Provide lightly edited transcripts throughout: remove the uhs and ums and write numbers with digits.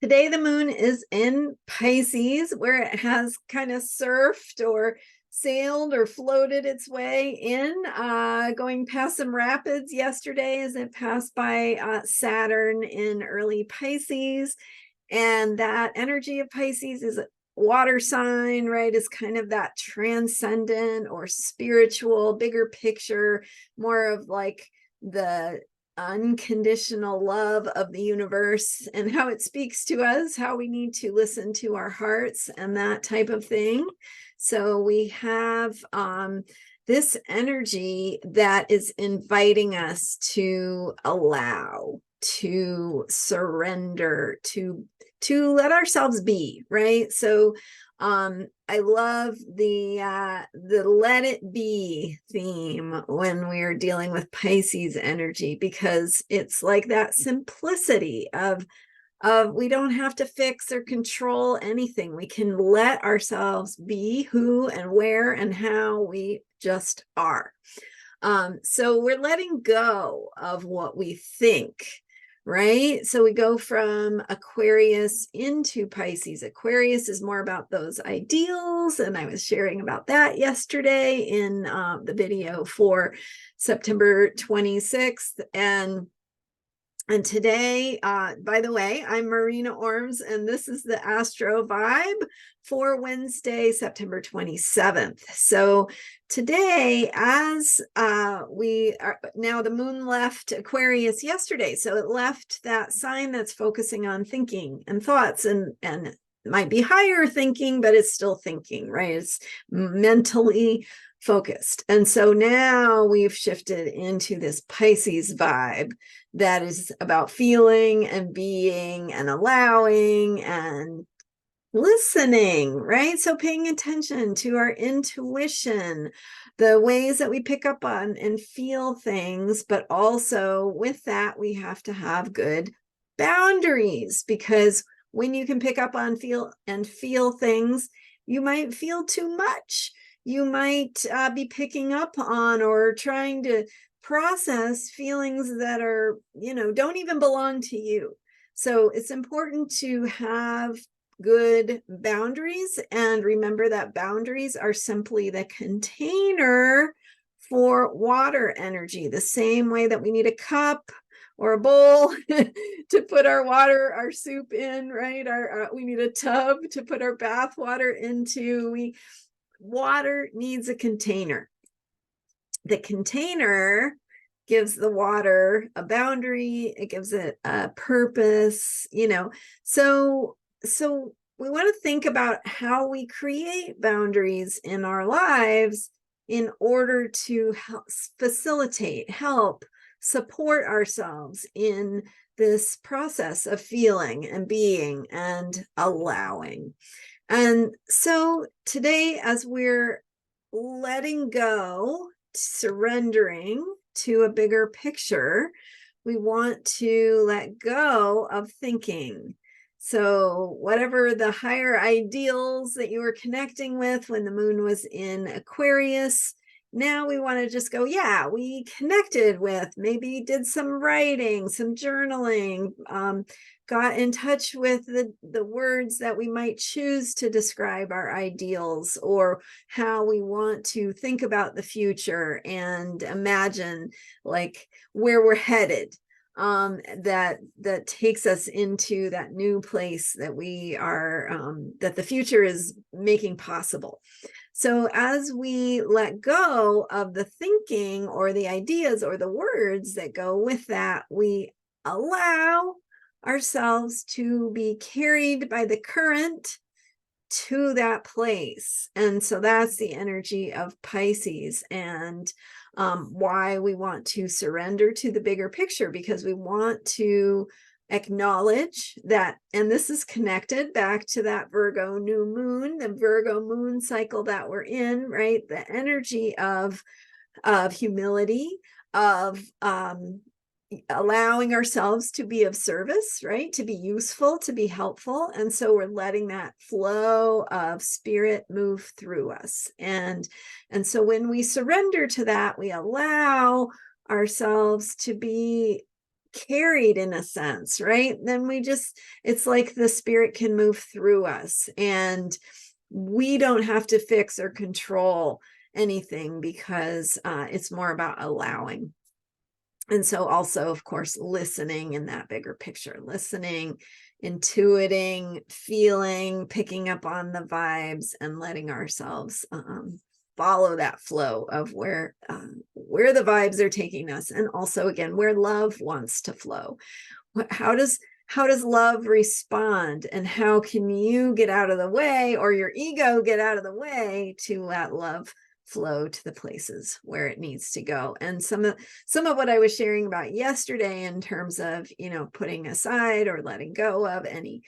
Today, the moon is in Pisces, where it has kind of surfed or sailed or floated its way in, going past some rapids yesterday as it passed by Saturn in early Pisces. And that energy of Pisces is a water sign, right? Is kind of that transcendent or spiritual, bigger picture, more of like the unconditional love of the universe and how it speaks to us, how we need to listen to our hearts and that type of thing. So we have this energy that is inviting us to allow, to surrender, to let ourselves be, right? So I love the let it be theme when we're dealing with Pisces energy, because it's like that simplicity of we don't have to fix or control anything. We can let ourselves be who and where and how we just are. So we're letting go of what we think, right? So we go from Aquarius into Pisces. Aquarius is more about those ideals, and I was sharing about that yesterday in the video for September 26th. And today, by the way, I'm Marina Ormes, and this is the Astro Vibe for Wednesday, September 27th. So today, as we are now, the moon left Aquarius yesterday, so it left that sign that's focusing on thinking and thoughts, and it might be higher thinking, but it's still thinking, right? It's mentally focused. And so now we've shifted into this Pisces vibe that is about feeling and being and allowing and listening, right? So paying attention to our intuition, the ways that we pick up on and feel things, but also with that, we have to have good boundaries, because when you can pick up on feel things, you might feel too much. You might be picking up on or trying to process feelings that are, don't even belong to you. So it's important to have good boundaries, and remember that boundaries are simply the container for water energy, the same way that we need a cup or a bowl to put our water, our soup in, right? We need a tub to put our bath water into. Water needs a container. The container gives the water a boundary, it gives it a purpose, So we want to think about how we create boundaries in our lives in order to help facilitate, help support ourselves in this process of feeling and being and allowing. And so today, as we're letting go, surrendering to a bigger picture, we want to let go of thinking. So whatever the higher ideals that you were connecting with when the moon was in Aquarius, now we want to just go, yeah, we connected with, maybe did some writing, some journaling, got in touch with the words that we might choose to describe our ideals or how we want to think about the future and imagine like where we're headed, that takes us into that new place that we are, that the future is making possible. So as we let go of the thinking or the ideas or the words that go with that, we allow ourselves to be carried by the current to that place. And so that's the energy of Pisces, and why we want to surrender to the bigger picture, because we want to acknowledge that, and this is connected back to that Virgo new moon, the Virgo moon cycle that we're in, right? The energy of humility, of allowing ourselves to be of service, right? To be useful, to be helpful. And so we're letting that flow of spirit move through us. And so when we surrender to that, we allow ourselves to be carried in a sense, right? Then it's like the spirit can move through us, and we don't have to fix or control anything, because it's more about allowing. And so also, of course, listening in that bigger picture, listening, intuiting, feeling, picking up on the vibes, and letting ourselves follow that flow of where the vibes are taking us. And also, again, where love wants to flow. How does love respond, and how can you get out of the way, or your ego get out of the way, to let love flow to the places where it needs to go? And some of what I was sharing about yesterday in terms of, putting aside or letting go of any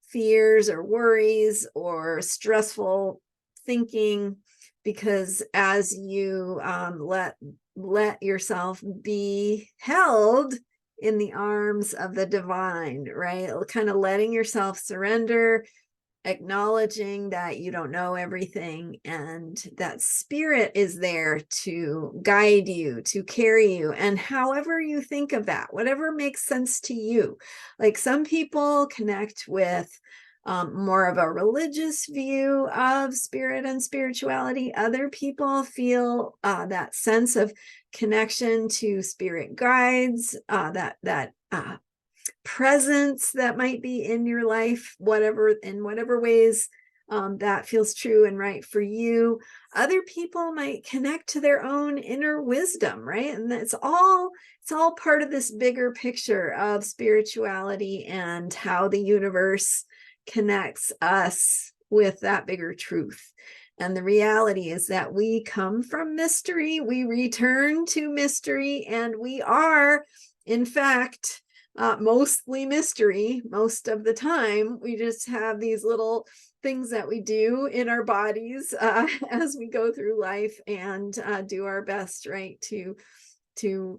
fears or worries or stressful thinking, because as you let yourself be held in the arms of the divine, right? Kind of letting yourself surrender, acknowledging that you don't know everything, and that spirit is there to guide you, to carry you. And however you think of that, whatever makes sense to you. Like, some people connect with more of a religious view of spirit and spirituality. Other people feel that sense of connection to spirit guides, that presence that might be in your life, in whatever ways that feels true and right for you. Other people might connect to their own inner wisdom, right? And it's all part of this bigger picture of spirituality and how the universe connects us with that bigger truth. And the reality is that we come from mystery, we return to mystery, and we are, in fact, mostly mystery most of the time. We just have these little things that we do in our bodies as we go through life, and do our best, right, to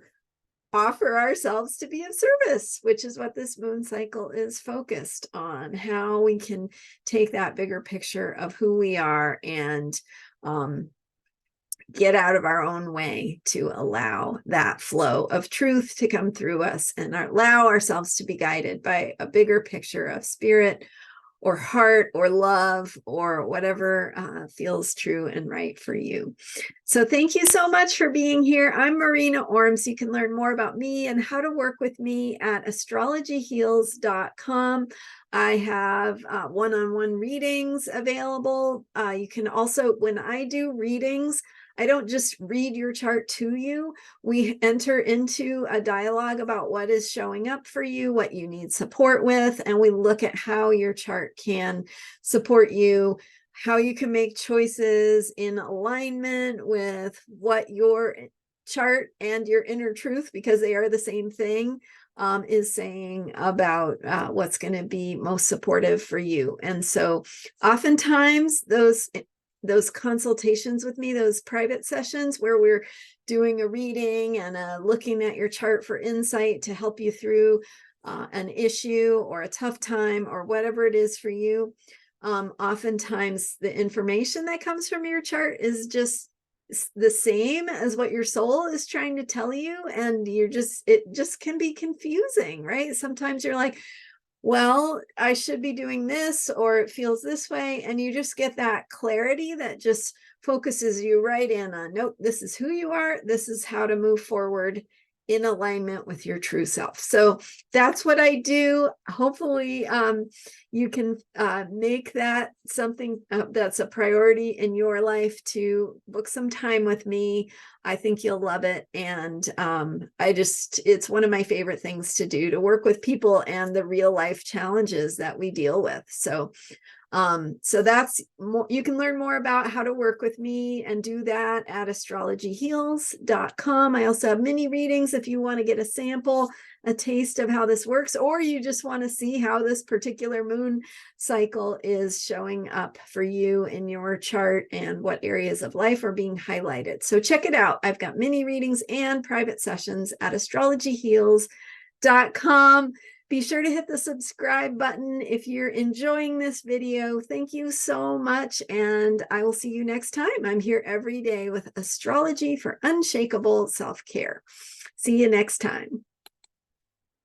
offer ourselves to be of service, which is what this moon cycle is focused on. How we can take that bigger picture of who we are and get out of our own way to allow that flow of truth to come through us, and allow ourselves to be guided by a bigger picture of spirit or heart or love, or whatever feels true and right for you. So thank you so much for being here. I'm Marina Ormes. You can learn more about me and how to work with me at astrologyheals.com. I have one-on-one readings available. You can also, when I do readings, I don't just read your chart to you. We enter into a dialogue about what is showing up for you, what you need support with, and we look at how your chart can support you, how you can make choices in alignment with what your chart and your inner truth, because they are the same thing, is saying about what's going to be most supportive for you. And so oftentimes those consultations with me, those private sessions where we're doing a reading and looking at your chart for insight to help you through an issue or a tough time or whatever it is for you, oftentimes the information that comes from your chart is just the same as what your soul is trying to tell you, and it just can be confusing, right? Sometimes you're like, well, I should be doing this, or it feels this way. And you just get that clarity that just focuses you right in on, nope, this is who you are. This is how to move forward in alignment with your true self. So that's what I do. Hopefully you can make that something that's a priority in your life, to book some time with me. I think you'll love it. And it's one of my favorite things to do, to work with people and the real life challenges that we deal with. So that's more, you can learn more about how to work with me and do that at astrologyheals.com. I also have mini readings if you want to get a sample, a taste of how this works, or you just want to see how this particular moon cycle is showing up for you in your chart and what areas of life are being highlighted. So check it out. I've got mini readings and private sessions at astrologyheals.com. Be sure to hit the subscribe button if you're enjoying this video. Thank you so much, and I will see you next time. I'm here every day with astrology for unshakable self-care. See you next time.